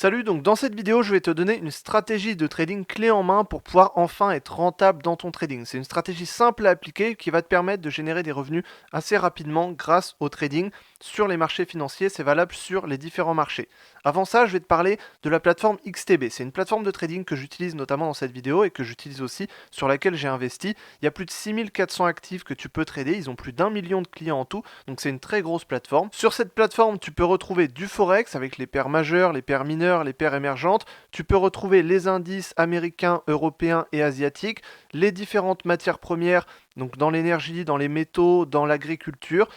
Salut, donc dans cette vidéo, je vais te donner une stratégie de trading clé en main pour pouvoir enfin être rentable dans ton trading. C'est une stratégie simple à appliquer qui va te permettre de générer des revenus assez rapidement grâce au trading sur les marchés financiers. C'est valable sur les différents marchés. Avant ça, je vais te parler de la plateforme XTB. C'est une plateforme de trading que j'utilise notamment dans cette vidéo et que j'utilise aussi sur laquelle j'ai investi. Il y a plus de 6400 actifs que tu peux trader. Ils ont plus d'1 million de clients en tout. Donc c'est une très grosse plateforme. Sur cette plateforme, tu peux retrouver du Forex avec les paires majeures, les paires mineures, les paires émergentes. Tu peux retrouver les indices américains, européens et asiatiques, les différentes matières premières, donc dans l'énergie, dans les métaux, dans l'agriculture.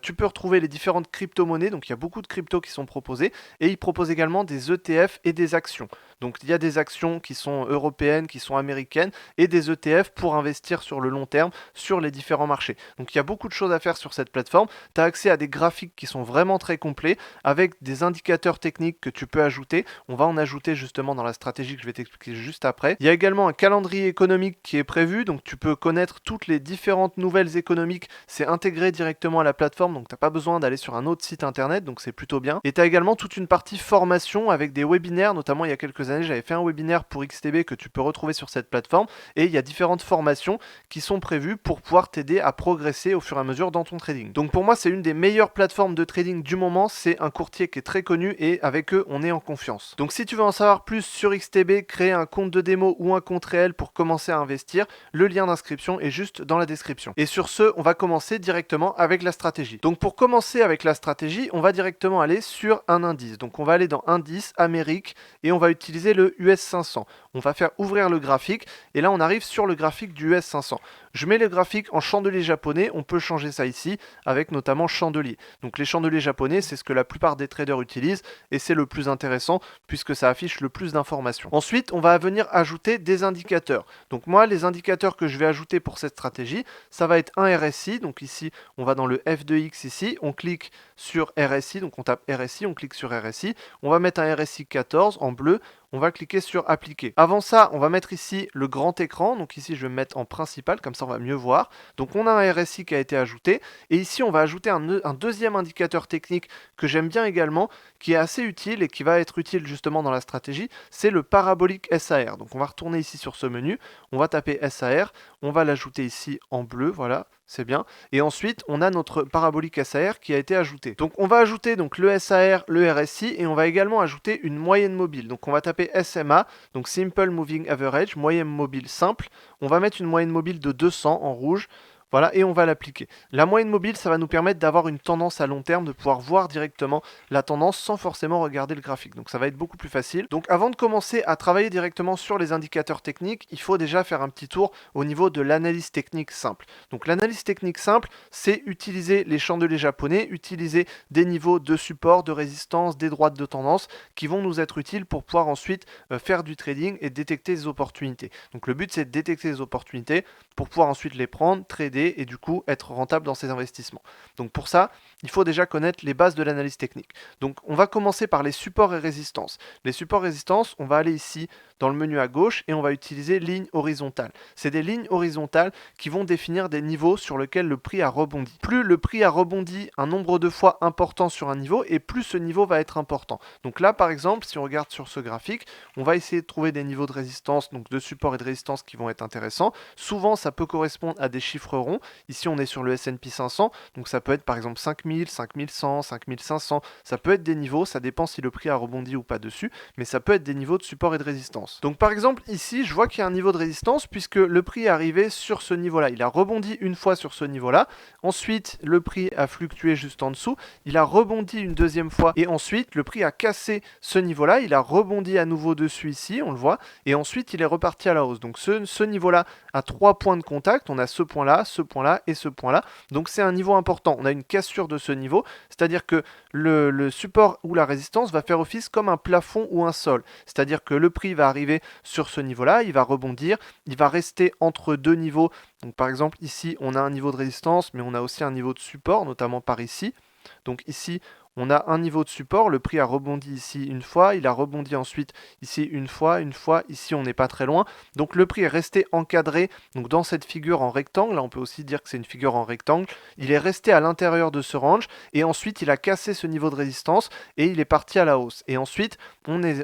Tu peux retrouver les différentes crypto-monnaies, donc il y a beaucoup de cryptos qui sont proposées, et ils proposent également des ETF et des actions. Donc il y a des actions qui sont européennes, qui sont américaines, et des ETF pour investir sur le long terme sur les différents marchés. Donc il y a beaucoup de choses à faire sur cette plateforme. Tu as accès à des graphiques qui sont vraiment très complets, avec des indicateurs techniques que tu peux ajouter. On va en ajouter justement dans la stratégie que je vais t'expliquer juste après. Il y a également un calendrier économique qui est prévu, donc tu peux connaître toutes les différentes nouvelles économiques. C'est intégré directement à la plateforme, donc tu n'as pas besoin d'aller sur un autre site internet, donc c'est plutôt bien. Et tu as également toute une partie formation avec des webinaires, notamment il y a quelques années j'avais fait un webinaire pour XTB que tu peux retrouver sur cette plateforme, et il y a différentes formations qui sont prévues pour pouvoir t'aider à progresser au fur et à mesure dans ton trading. Donc pour moi c'est une des meilleures plateformes de trading du moment, c'est un courtier qui est très connu et avec eux on est en confiance. Donc si tu veux en savoir plus sur XTB, créer un compte de démo ou un compte réel pour commencer à investir, le lien d'inscription est juste dans la description. Et sur ce, on va commencer directement avec la stratégie. Donc pour commencer avec la stratégie, on va directement aller sur un indice. Donc on va aller dans indice, Amérique, et on va utiliser le US 500. On va faire ouvrir le graphique, et là on arrive sur le graphique du US 500. Je mets le graphique en chandelier japonais, on peut changer ça ici, avec notamment chandelier. Donc les chandeliers japonais, c'est ce que la plupart des traders utilisent, et c'est le plus intéressant, puisque ça affiche le plus d'informations. Ensuite, on va venir ajouter des indicateurs. Donc moi, les indicateurs que je vais ajouter pour cette stratégie, ça va être un RSI, donc ici, on va dans le F2X ici, on clique sur RSI, donc on tape RSI, on clique sur RSI, on va mettre un RSI 14 en bleu, on va cliquer sur appliquer. Avant ça, on va mettre ici le grand écran, donc ici je vais me mettre en principal, comme ça on va mieux voir. Donc on a un RSI qui a été ajouté, et ici on va ajouter un deuxième indicateur technique que j'aime bien également, qui est assez utile et qui va être utile justement dans la stratégie, c'est le parabolique SAR. Donc on va retourner ici sur ce menu, on va taper SAR, on va l'ajouter ici en bleu, voilà, c'est bien. Et ensuite, on a notre parabolique SAR qui a été ajouté. Donc on va ajouter donc le SAR, le RSI, et on va également ajouter une moyenne mobile. Donc on va taper SMA, donc Simple Moving Average, moyenne mobile simple. On va mettre une moyenne mobile de 200 en rouge. Voilà, et on va l'appliquer. La moyenne mobile, ça va nous permettre d'avoir une tendance à long terme, de pouvoir voir directement la tendance sans forcément regarder le graphique. Donc ça va être beaucoup plus facile. Donc avant de commencer à travailler directement sur les indicateurs techniques, il faut déjà faire un petit tour au niveau de l'analyse technique simple. Donc l'analyse technique simple, c'est utiliser les chandeliers japonais, utiliser des niveaux de support, de résistance, des droites de tendance qui vont nous être utiles pour pouvoir ensuite faire du trading et détecter des opportunités. Donc le but, c'est de détecter les opportunités pour pouvoir ensuite les prendre, trader et du coup être rentable dans ses investissements. Donc pour ça, il faut déjà connaître les bases de l'analyse technique. Donc on va commencer par les supports et résistances. Les supports et résistances, on va aller ici dans le menu à gauche et on va utiliser ligne horizontale. C'est des lignes horizontales qui vont définir des niveaux sur lesquels le prix a rebondi. Plus le prix a rebondi un nombre de fois important sur un niveau et plus ce niveau va être important. Donc là par exemple, si on regarde sur ce graphique, on va essayer de trouver des niveaux de résistance, donc de support et de résistance qui vont être intéressants. Souvent ça peut correspondre à des chiffres ronds. Ici, on est sur le S&P 500, donc ça peut être par exemple 5000, 5100, 5500. Ça peut être des niveaux, ça dépend si le prix a rebondi ou pas dessus, mais ça peut être des niveaux de support et de résistance. Donc par exemple, ici, je vois qu'il y a un niveau de résistance puisque le prix est arrivé sur ce niveau-là. Il a rebondi une fois sur ce niveau-là. Ensuite, le prix a fluctué juste en dessous. Il a rebondi une deuxième fois et ensuite, le prix a cassé ce niveau-là. Il a rebondi à nouveau dessus ici, on le voit. Et ensuite, il est reparti à la hausse. Donc ce niveau-là a 3 points de contact. On a ce point-là, ce point-là et ce point-là. Donc c'est un niveau important. On a une cassure de ce niveau, c'est-à-dire que le support ou la résistance va faire office comme un plafond ou un sol. C'est-à-dire que le prix va arriver sur ce niveau-là, il va rebondir, il va rester entre deux niveaux. Donc par exemple ici, on a un niveau de résistance, mais on a aussi un niveau de support, notamment par ici. Donc ici, on a un niveau de support, le prix a rebondi ici une fois, il a rebondi ensuite ici une fois, ici on n'est pas très loin. Donc le prix est resté encadré donc dans cette figure en rectangle, là on peut aussi dire que c'est une figure en rectangle, il est resté à l'intérieur de ce range et ensuite il a cassé ce niveau de résistance et il est parti à la hausse. Et ensuite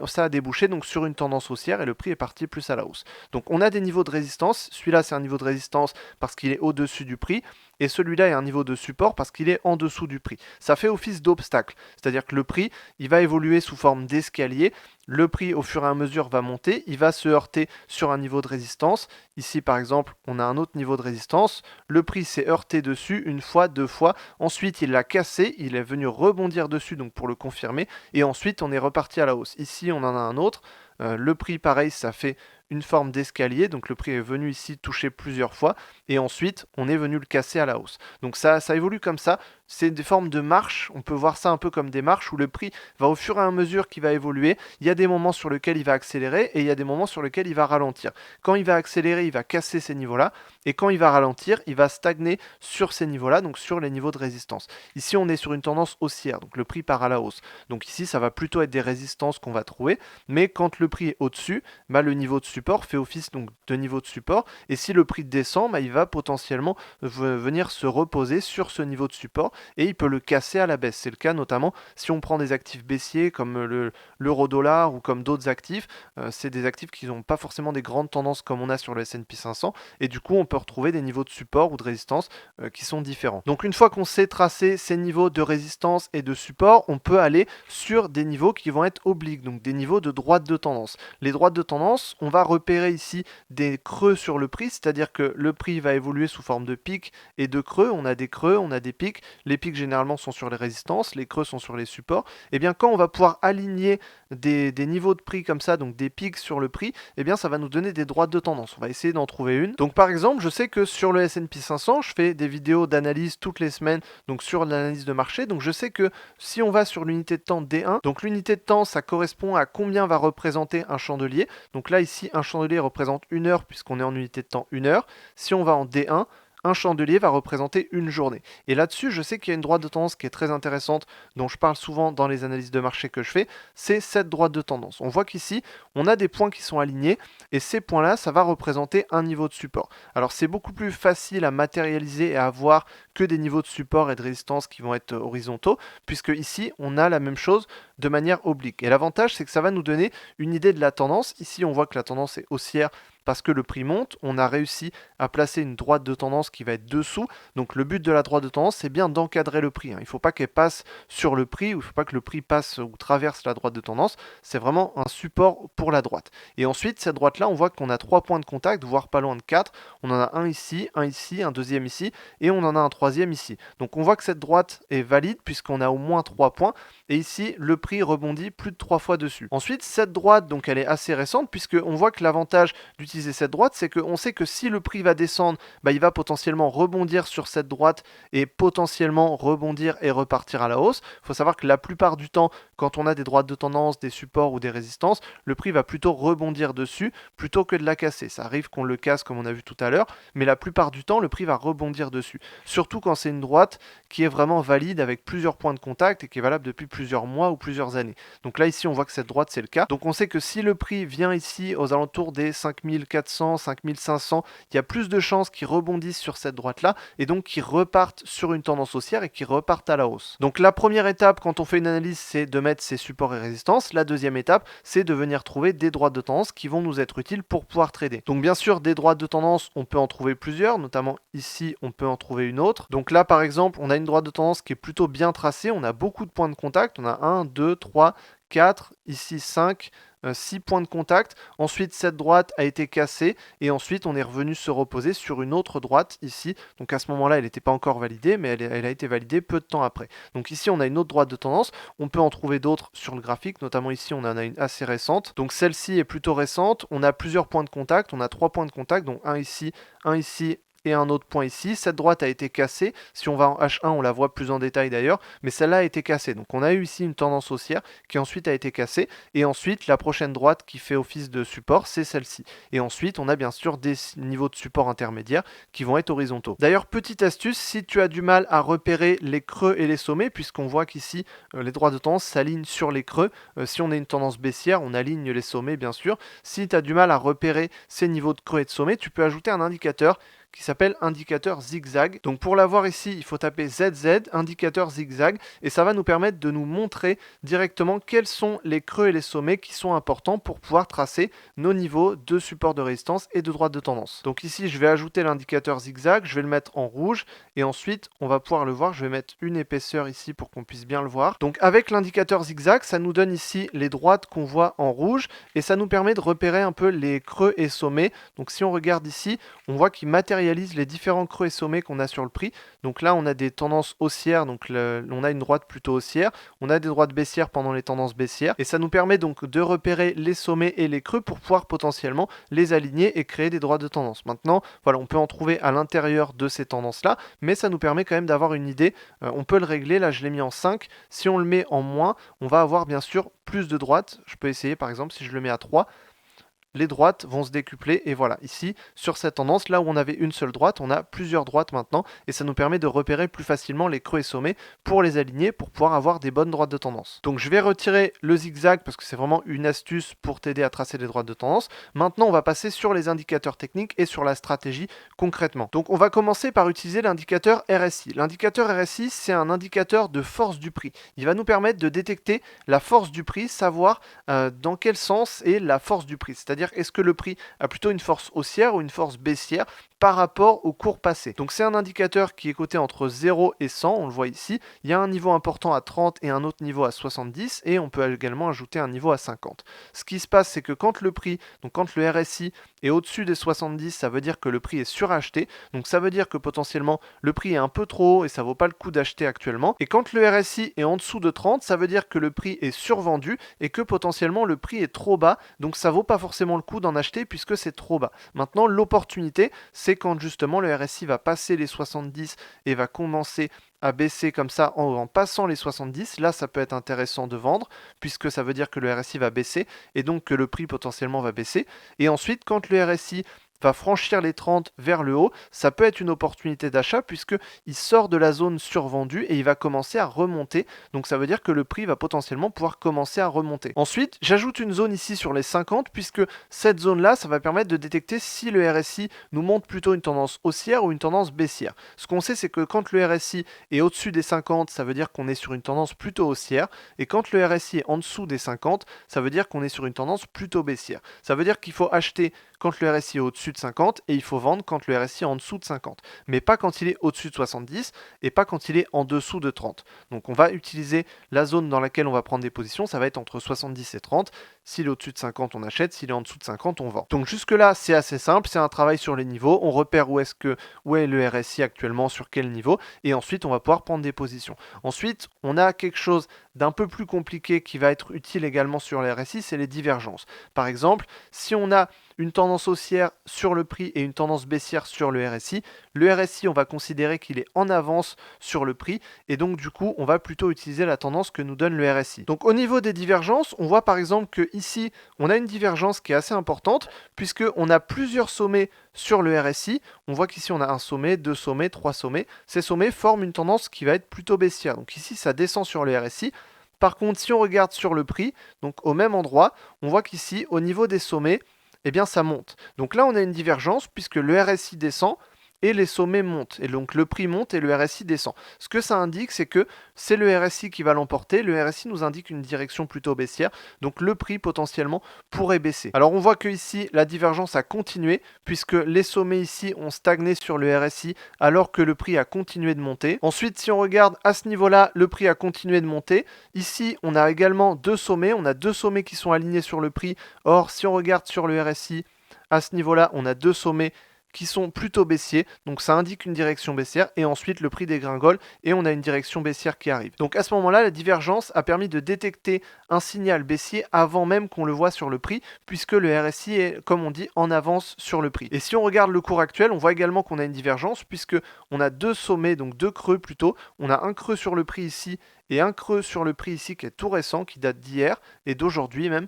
ça a débouché donc sur une tendance haussière et le prix est parti plus à la hausse. Donc on a des niveaux de résistance, celui-là c'est un niveau de résistance parce qu'il est au-dessus du prix, et celui-là est un niveau de support parce qu'il est en dessous du prix. Ça fait office d'obstacle, c'est-à-dire que le prix, il va évoluer sous forme d'escalier, le prix au fur et à mesure va monter, il va se heurter sur un niveau de résistance. Ici par exemple, on a un autre niveau de résistance, le prix s'est heurté dessus une fois, deux fois, ensuite il l'a cassé, il est venu rebondir dessus donc pour le confirmer, et ensuite on est reparti à la hausse. Ici on en a un autre, le prix pareil, ça fait une forme d'escalier, donc le prix est venu ici toucher plusieurs fois, et ensuite on est venu le casser à la hausse. Donc ça évolue comme ça, c'est des formes de marche, on peut voir ça un peu comme des marches où le prix va au fur et à mesure qu'il va évoluer, il y a des moments sur lesquels il va accélérer et il y a des moments sur lesquels il va ralentir. Quand il va accélérer, il va casser ces niveaux-là, et quand il va ralentir, il va stagner sur ces niveaux-là, donc sur les niveaux de résistance. Ici on est sur une tendance haussière, donc le prix part à la hausse. Donc ici ça va plutôt être des résistances qu'on va trouver, mais quand le prix est au-dessus, bah, le niveau de support fait office donc de niveau de support, et si le prix descend, bah, il va potentiellement venir se reposer sur ce niveau de support et il peut le casser à la baisse. C'est le cas notamment si on prend des actifs baissiers comme l'euro-dollar ou comme d'autres actifs. C'est des actifs qui n'ont pas forcément des grandes tendances comme on a sur le S&P 500, et du coup on peut retrouver des niveaux de support ou de résistance qui sont différents. Donc une fois qu'on sait tracer ces niveaux de résistance et de support, on peut aller sur des niveaux qui vont être obliques, donc des niveaux de droite de tendance. Les droites de tendance, on va repérer ici des creux sur le prix, c'est-à-dire que le prix va évoluer sous forme de pics et de creux. On a des creux, on a des pics. Les pics généralement sont sur les résistances, les creux sont sur les supports. Et bien quand on va pouvoir aligner des niveaux de prix comme ça, donc des pics sur le prix, et bien ça va nous donner des droites de tendance. On va essayer d'en trouver une. Donc par exemple, je sais que sur le S&P 500, je fais des vidéos d'analyse toutes les semaines, donc sur l'analyse de marché. Donc je sais que si on va sur l'unité de temps D1, donc l'unité de temps, ça correspond à combien va représenter un chandelier. Donc là, ici, un chandelier représente 1 heure puisqu'on est en unité de temps 1 heure. Si on va en D1, un chandelier va représenter une journée. Et là-dessus, je sais qu'il y a une droite de tendance qui est très intéressante, dont je parle souvent dans les analyses de marché que je fais, c'est cette droite de tendance. On voit qu'ici, on a des points qui sont alignés, et ces points-là, ça va représenter un niveau de support. Alors c'est beaucoup plus facile à matérialiser et à voir que des niveaux de support et de résistance qui vont être horizontaux, puisque ici, on a la même chose de manière oblique. Et l'avantage, c'est que ça va nous donner une idée de la tendance. Ici, on voit que la tendance est haussière parce que le prix monte, on a réussi à placer une droite de tendance qui va être dessous. Donc le but de la droite de tendance, c'est bien d'encadrer le prix. Il ne faut pas qu'elle passe sur le prix, ou il ne faut pas que le prix passe ou traverse la droite de tendance. C'est vraiment un support pour la droite. Et ensuite, cette droite-là, on voit qu'on a 3 points de contact, voire pas loin de 4. On en a un ici, un deuxième ici, et on en a un troisième ici. Donc on voit que cette droite est valide puisqu'on a au moins 3 points. Et ici, le prix rebondit plus de 3 fois dessus. Ensuite, cette droite, donc elle est assez récente, puisqu'on voit que l'avantage d'utiliser cette droite, c'est qu'on sait que si le prix va descendre, bah, il va potentiellement rebondir sur cette droite et potentiellement rebondir et repartir à la hausse. Il faut savoir que la plupart du temps, quand on a des droites de tendance, des supports ou des résistances, le prix va plutôt rebondir dessus plutôt que de la casser. Ça arrive qu'on le casse comme on a vu tout à l'heure, mais la plupart du temps, le prix va rebondir dessus. Surtout quand c'est une droite qui est vraiment valide avec plusieurs points de contact et qui est valable depuis plusieurs mois ou plusieurs années. Donc là, ici, on voit que cette droite, c'est le cas. Donc on sait que si le prix vient ici aux alentours des 5400, 5500, il y a plus de chances qu'il rebondisse sur cette droite-là et donc qu'il repartent sur une tendance haussière et qu'il repartent à la hausse. Donc la première étape quand on fait une analyse, c'est de mettre ses supports et résistances. La deuxième étape, c'est de venir trouver des droites de tendance qui vont nous être utiles pour pouvoir trader. Donc bien sûr, des droites de tendance, on peut en trouver plusieurs, notamment ici, on peut en trouver une autre. Donc là, par exemple, on a une droite de tendance qui est plutôt bien tracée, on a beaucoup de points de contact, on a 1, 2, 3, 4, ici 5, 6 points de contact. Ensuite, cette droite a été cassée et ensuite on est revenu se reposer sur une autre droite ici. Donc à ce moment-là, elle n'était pas encore validée, mais elle a été validée peu de temps après. Donc ici, on a une autre droite de tendance. On peut en trouver d'autres sur le graphique, notamment ici, on en a une assez récente. Donc celle-ci est plutôt récente. On a plusieurs points de contact. On a 3 points de contact, donc un ici et un autre point ici. Cette droite a été cassée. Si on va en H1, on la voit plus en détail d'ailleurs, mais celle-là a été cassée. Donc on a eu ici une tendance haussière qui ensuite a été cassée. Et ensuite, la prochaine droite qui fait office de support, c'est celle-ci. Et ensuite, on a bien sûr des niveaux de support intermédiaires qui vont être horizontaux. D'ailleurs, petite astuce, si tu as du mal à repérer les creux et les sommets, puisqu'on voit qu'ici, les droites de tendance s'alignent sur les creux. Si on a une tendance baissière, on aligne les sommets, bien sûr. Si tu as du mal à repérer ces niveaux de creux et de sommets, tu peux ajouter un indicateur qui s'appelle indicateur zigzag. Donc pour l'avoir ici, il faut taper ZZ, indicateur zigzag, et ça va nous permettre de nous montrer directement quels sont les creux et les sommets qui sont importants pour pouvoir tracer nos niveaux de support de résistance et de droite de tendance. Donc ici, je vais ajouter l'indicateur zigzag, je vais le mettre en rouge, et ensuite, on va pouvoir le voir. Je vais mettre une épaisseur ici pour qu'on puisse bien le voir. Donc avec l'indicateur zigzag, ça nous donne ici les droites qu'on voit en rouge, et ça nous permet de repérer un peu les creux et sommets. Donc si on regarde ici, on voit qu'il matérialise les différents creux et sommets qu'on a sur le prix. Donc là, on a des tendances haussières, donc on a une droite plutôt haussière, on a des droites baissières pendant les tendances baissières, et ça nous permet donc de repérer les sommets et les creux pour pouvoir potentiellement les aligner et créer des droites de tendance. Maintenant, voilà, on peut en trouver à l'intérieur de ces tendances-là, mais ça nous permet quand même d'avoir une idée. On peut le régler, là je l'ai mis en 5, si on le met en moins, on va avoir bien sûr plus de droites. Je peux essayer par exemple si je le mets à 3, les droites vont se décupler, et voilà, ici, sur cette tendance, là où on avait une seule droite, on a plusieurs droites maintenant, et ça nous permet de repérer plus facilement les creux et sommets pour les aligner, pour pouvoir avoir des bonnes droites de tendance. Donc je vais retirer le zigzag, parce que c'est vraiment une astuce pour t'aider à tracer les droites de tendance. Maintenant, on va passer sur les indicateurs techniques et sur la stratégie concrètement. Donc on va commencer par utiliser l'indicateur RSI. L'indicateur RSI, c'est un indicateur de force du prix. Il va nous permettre de détecter la force du prix, savoir dans quel sens est la force du prix, c'est-à-dire est-ce que le prix a plutôt une force haussière ou une force baissière par rapport au cours passé. Donc c'est un indicateur qui est coté entre 0 et 100, on le voit ici. Il y a un niveau important à 30 et un autre niveau à 70, et on peut également ajouter un niveau à 50. Ce qui se passe, c'est que quand le prix, donc quand le RSI est au-dessus des 70, ça veut dire que le prix est suracheté, donc ça veut dire que potentiellement le prix est un peu trop haut et ça vaut pas le coup d'acheter actuellement. Et quand le RSI est en dessous de 30, ça veut dire que le prix est survendu et que potentiellement le prix est trop bas, donc ça vaut pas forcément le coup d'en acheter puisque c'est trop bas. Maintenant, l'opportunité, c'est quand justement le RSI va passer les 70 et va commencer à baisser comme ça en passant les 70, là ça peut être intéressant de vendre puisque ça veut dire que le RSI va baisser et donc que le prix potentiellement va baisser. Et ensuite, quand le RSI va franchir les 30 vers le haut, ça peut être une opportunité d'achat puisqu'il sort de la zone survendue et il va commencer à remonter. Donc ça veut dire que le prix va potentiellement pouvoir commencer à remonter. Ensuite, j'ajoute une zone ici sur les 50 puisque cette zone-là, ça va permettre de détecter si le RSI nous montre plutôt une tendance haussière ou une tendance baissière. Ce qu'on sait, c'est que quand le RSI est au-dessus des 50, ça veut dire qu'on est sur une tendance plutôt haussière. Et quand le RSI est en dessous des 50, ça veut dire qu'on est sur une tendance plutôt baissière. Ça veut dire qu'il faut acheter quand le RSI est au-dessus de 50 et il faut vendre quand le RSI est en dessous de 50. Mais pas quand il est au-dessus de 70 et pas quand il est en dessous de 30. Donc on va utiliser la zone dans laquelle on va prendre des positions, ça va être entre 70 et 30. S'il est au-dessus de 50, on achète, s'il est en dessous de 50, on vend. Donc jusque là, c'est assez simple, c'est un travail sur les niveaux, on repère où est le RSI actuellement, sur quel niveau, et ensuite on va pouvoir prendre des positions. Ensuite, on a quelque chose d'un peu plus compliqué qui va être utile également sur les RSI, c'est les divergences. Par exemple, si on a une tendance haussière sur le prix et une tendance baissière sur le RSI, on va considérer qu'il est en avance sur le prix et donc du coup on va plutôt utiliser la tendance que nous donne le RSI. Donc au niveau des divergences, on voit par exemple que ici on a une divergence qui est assez importante puisque on a plusieurs sommets sur le RSI. On voit qu'ici on a un sommet, deux sommets, trois sommets. Ces sommets forment une tendance qui va être plutôt baissière. Donc ici ça descend sur le RSI. Par contre, si on regarde sur le prix, donc au même endroit, on voit qu'ici au niveau des sommets, eh bien ça monte. Donc là on a une divergence puisque le RSI descend et les sommets montent. Et donc le prix monte et le RSI descend. Ce que ça indique, c'est que c'est le RSI qui va l'emporter. Le RSI nous indique une direction plutôt baissière. Donc le prix potentiellement pourrait baisser. Alors on voit que ici la divergence a continué puisque les sommets ici ont stagné sur le RSI alors que le prix a continué de monter. Ensuite, si on regarde à ce niveau-là, le prix a continué de monter. Ici, on a également deux sommets. On a deux sommets qui sont alignés sur le prix. Or, si on regarde sur le RSI, à ce niveau-là, on a deux sommets qui sont plutôt baissiers, donc ça indique une direction baissière, et ensuite le prix dégringole et on a une direction baissière qui arrive. Donc à ce moment-là, la divergence a permis de détecter un signal baissier avant même qu'on le voit sur le prix, puisque le RSI est, comme on dit, en avance sur le prix. Et si on regarde le cours actuel, on voit également qu'on a une divergence, puisque on a deux sommets, donc deux creux plutôt. On a un creux sur le prix ici et un creux sur le prix ici qui est tout récent, qui date d'hier et d'aujourd'hui même.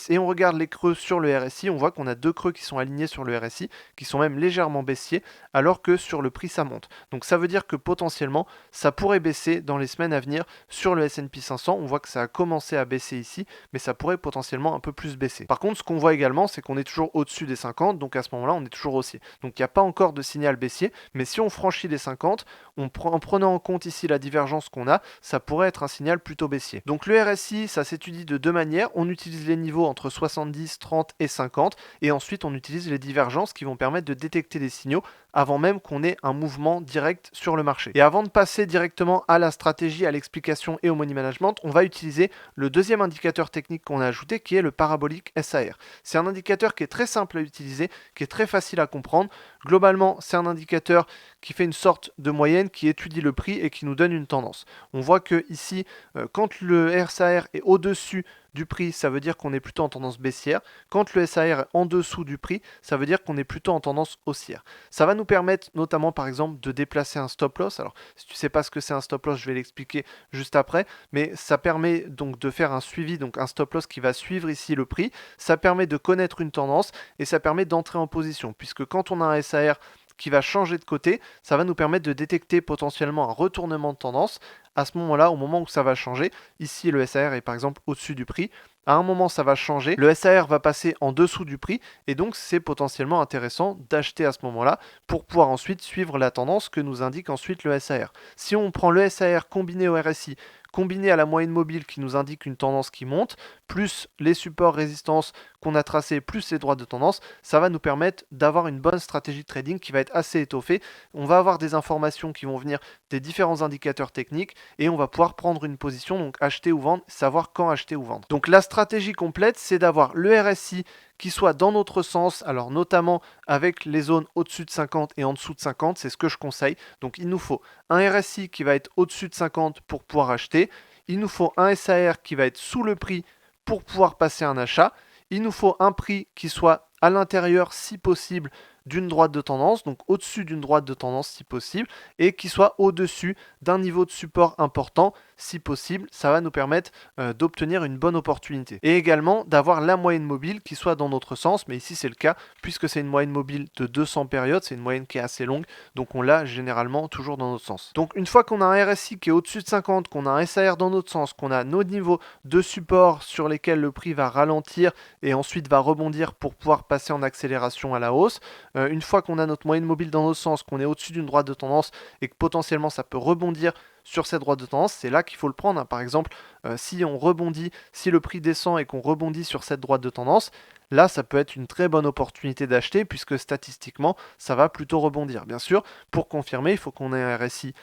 Et on regarde les creux sur le RSI, on voit qu'on a deux creux qui sont alignés sur le RSI, qui sont même légèrement baissiers, alors que sur le prix ça monte. Donc ça veut dire que potentiellement ça pourrait baisser dans les semaines à venir sur le S&P 500. On voit que ça a commencé à baisser ici, mais ça pourrait potentiellement un peu plus baisser. Par contre, ce qu'on voit également, c'est qu'on est toujours au-dessus des 50, donc à ce moment-là, on est toujours haussier. Donc il n'y a pas encore de signal baissier, mais si on franchit les 50, en prenant en compte ici la divergence qu'on a, ça pourrait être un signal plutôt baissier. Donc le RSI, ça s'étudie de deux manières. On utilise les niveaux entre 70, 30 et 50, et ensuite on utilise les divergences qui vont permettre de détecter des signaux avant même qu'on ait un mouvement direct sur le marché. Et avant de passer directement à la stratégie, à l'explication et au money management, on va utiliser le deuxième indicateur technique qu'on a ajouté, qui est le parabolique SAR. C'est un indicateur qui est très simple à utiliser, qui est très facile à comprendre. Globalement, c'est un indicateur qui fait une sorte de moyenne, qui étudie le prix et qui nous donne une tendance. On voit que ici, quand le SAR est au-dessus du prix, ça veut dire qu'on est plutôt en tendance baissière. Quand le SAR est en dessous du prix, ça veut dire qu'on est plutôt en tendance haussière. Ça va nous permettre notamment par exemple de déplacer un stop loss. Alors si tu ne sais pas ce que c'est un stop loss, je vais l'expliquer juste après, mais ça permet donc de faire un suivi, donc un stop loss qui va suivre ici le prix. Ça permet de connaître une tendance et ça permet d'entrer en position, puisque quand on a un SAR qui va changer de côté, ça va nous permettre de détecter potentiellement un retournement de tendance. À ce moment-là, au moment où ça va changer, ici le SAR est par exemple au-dessus du prix, à un moment ça va changer, le SAR va passer en dessous du prix et donc c'est potentiellement intéressant d'acheter à ce moment-là pour pouvoir ensuite suivre la tendance que nous indique ensuite le SAR. Si on prend le SAR combiné au RSI, combiné à la moyenne mobile qui nous indique une tendance qui monte, plus les supports résistances qu'on a tracés, plus les droites de tendance, ça va nous permettre d'avoir une bonne stratégie de trading qui va être assez étoffée. On va avoir des informations qui vont venir des différents indicateurs techniques et on va pouvoir prendre une position, donc acheter ou vendre, savoir quand acheter ou vendre. Donc la stratégie complète, c'est d'avoir le RSI qui soit dans notre sens, alors notamment avec les zones au-dessus de 50 et en dessous de 50, c'est ce que je conseille. Donc il nous faut un RSI qui va être au-dessus de 50 pour pouvoir acheter, il nous faut un SAR qui va être sous le prix pour pouvoir passer un achat, il nous faut un prix qui soit à l'intérieur si possible d'une droite de tendance, donc au-dessus d'une droite de tendance si possible, et qui soit au-dessus d'un niveau de support important si possible. Ça va nous permettre d'obtenir une bonne opportunité. Et également d'avoir la moyenne mobile qui soit dans notre sens, mais ici c'est le cas, puisque c'est une moyenne mobile de 200 périodes, c'est une moyenne qui est assez longue, donc on l'a généralement toujours dans notre sens. Donc une fois qu'on a un RSI qui est au-dessus de 50, qu'on a un SAR dans notre sens, qu'on a nos niveaux de support sur lesquels le prix va ralentir et ensuite va rebondir pour pouvoir passer en accélération à la hausse, une fois qu'on a notre moyenne mobile dans notre sens, qu'on est au-dessus d'une droite de tendance et que potentiellement ça peut rebondir sur cette droite de tendance, c'est là qu'il faut le prendre. Par exemple, si on rebondit, si le prix descend et qu'on rebondit sur cette droite de tendance, là ça peut être une très bonne opportunité d'acheter puisque statistiquement ça va plutôt rebondir. Bien sûr, pour confirmer, il faut qu'on ait un RSI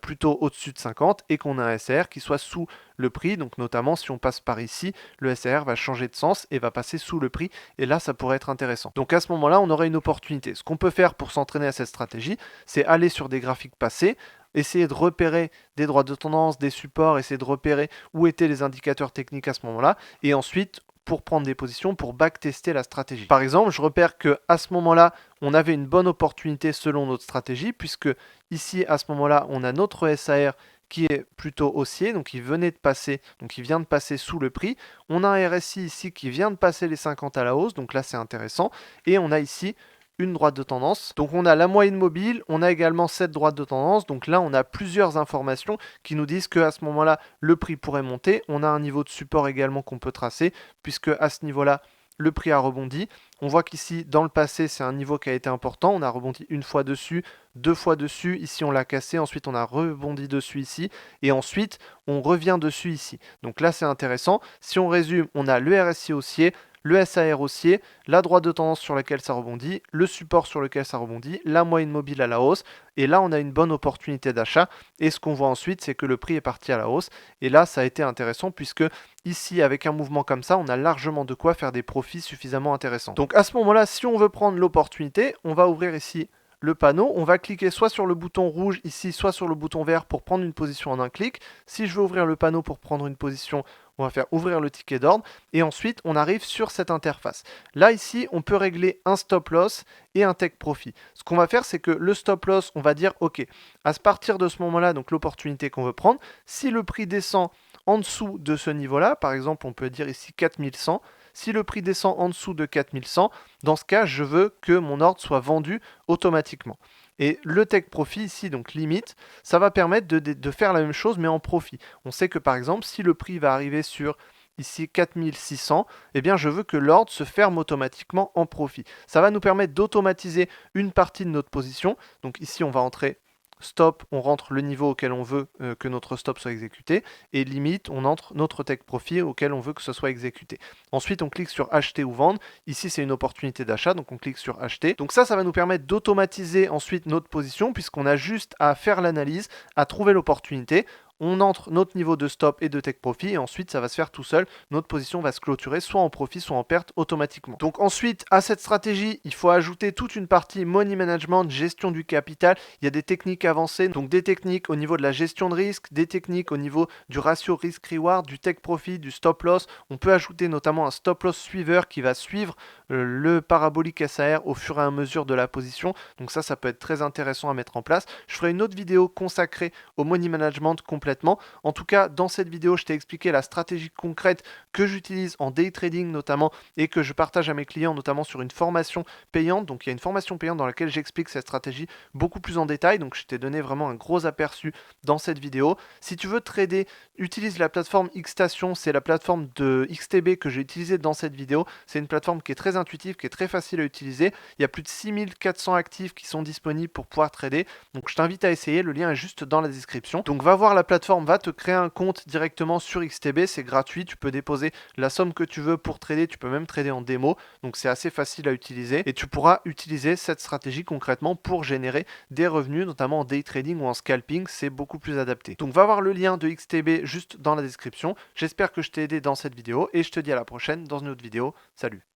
plutôt au-dessus de 50 et qu'on a un SAR qui soit sous le prix. Donc notamment si on passe par ici, le SAR va changer de sens et va passer sous le prix et là ça pourrait être intéressant. Donc à ce moment-là, on aurait une opportunité. Ce qu'on peut faire pour s'entraîner à cette stratégie, c'est aller sur des graphiques passés, essayer de repérer des droites de tendance, des supports, essayer de repérer où étaient les indicateurs techniques à ce moment-là et ensuite pour prendre des positions, pour backtester la stratégie. Par exemple, je repère que à ce moment-là, on avait une bonne opportunité selon notre stratégie, puisque ici, à ce moment-là, on a notre SAR qui est plutôt haussier, donc il venait de passer, donc il vient de passer sous le prix. On a un RSI ici qui vient de passer les 50 à la hausse, donc là c'est intéressant. Et on a ici une droite de tendance. Donc on a la moyenne mobile, on a également cette droite de tendance. Donc là, on a plusieurs informations qui nous disent qu'à ce moment-là, le prix pourrait monter. On a un niveau de support également qu'on peut tracer, puisque à ce niveau-là, le prix a rebondi. On voit qu'ici, dans le passé, c'est un niveau qui a été important. On a rebondi une fois dessus, deux fois dessus. Ici, on l'a cassé. Ensuite, on a rebondi dessus ici. Et ensuite, on revient dessus ici. Donc là, c'est intéressant. Si on résume, on a le RSI haussier, le SAR haussier, la droite de tendance sur laquelle ça rebondit, le support sur lequel ça rebondit, la moyenne mobile à la hausse. Et là, on a une bonne opportunité d'achat. Et ce qu'on voit ensuite, c'est que le prix est parti à la hausse. Et là, ça a été intéressant puisque ici, avec un mouvement comme ça, on a largement de quoi faire des profits suffisamment intéressants. Donc à ce moment-là, si on veut prendre l'opportunité, on va ouvrir ici le panneau, on va cliquer soit sur le bouton rouge ici, soit sur le bouton vert pour prendre une position en un clic. Si je veux ouvrir le panneau pour prendre une position, On va faire ouvrir le ticket d'ordre et ensuite on arrive sur cette interface. Là ici, on peut régler un stop loss et un take profit. Ce qu'on va faire, c'est que le stop loss, on va dire ok, à partir de ce moment-là, donc l'opportunité qu'on veut prendre, si le prix descend en dessous de ce niveau-là, par exemple, on peut dire ici 4100. Si le prix descend en dessous de 4100, dans ce cas, je veux que mon ordre soit vendu automatiquement. Et le take profit ici, donc limite, ça va permettre de faire la même chose mais en profit. On sait que par exemple, si le prix va arriver sur ici 4600, eh bien je veux que l'ordre se ferme automatiquement en profit. Ça va nous permettre d'automatiser une partie de notre position. Donc ici, on va entrer stop, on rentre le niveau auquel on veut que notre stop soit exécuté, et limite, on entre notre take profit auquel on veut que ce soit exécuté. Ensuite, on clique sur acheter ou vendre. Ici, c'est une opportunité d'achat, donc on clique sur acheter. Donc ça va nous permettre d'automatiser ensuite notre position, puisqu'on a juste à faire l'analyse, à trouver l'opportunité. On entre notre niveau de stop et de take profit et ensuite ça va se faire tout seul. Notre position va se clôturer soit en profit soit en perte automatiquement. Donc ensuite à cette stratégie, il faut ajouter toute une partie money management, gestion du capital. Il y a des techniques avancées, donc des techniques au niveau de la gestion de risque, des techniques au niveau du ratio risk-reward, du take profit, du stop loss. On peut ajouter notamment un stop loss suiveur qui va suivre le parabolique SAR au fur et à mesure de la position. Donc ça peut être très intéressant à mettre en place. Je ferai une autre vidéo consacrée au money management complètement. En tout cas, dans cette vidéo, je t'ai expliqué la stratégie concrète que j'utilise en day trading notamment et que je partage à mes clients notamment sur une formation payante. Donc il y a une formation payante dans laquelle j'explique cette stratégie beaucoup plus en détail. Donc je t'ai donné vraiment un gros aperçu dans cette vidéo. Si tu veux trader, utilise la plateforme Xstation. C'est la plateforme de XTB que j'ai utilisée dans cette vidéo. C'est une plateforme qui est très intuitive, qui est très facile à utiliser. Il y a plus de 6400 actifs qui sont disponibles pour pouvoir trader. Donc je t'invite à essayer. Le lien est juste dans la description. Donc va voir la plateforme, va te créer un compte directement sur XTB, c'est gratuit, tu peux déposer la somme que tu veux pour trader, tu peux même trader en démo, donc c'est assez facile à utiliser et tu pourras utiliser cette stratégie concrètement pour générer des revenus, notamment en day trading ou en scalping, c'est beaucoup plus adapté. Donc va voir le lien de XTB juste dans la description. J'espère que je t'ai aidé dans cette vidéo et je te dis à la prochaine dans une autre vidéo. Salut!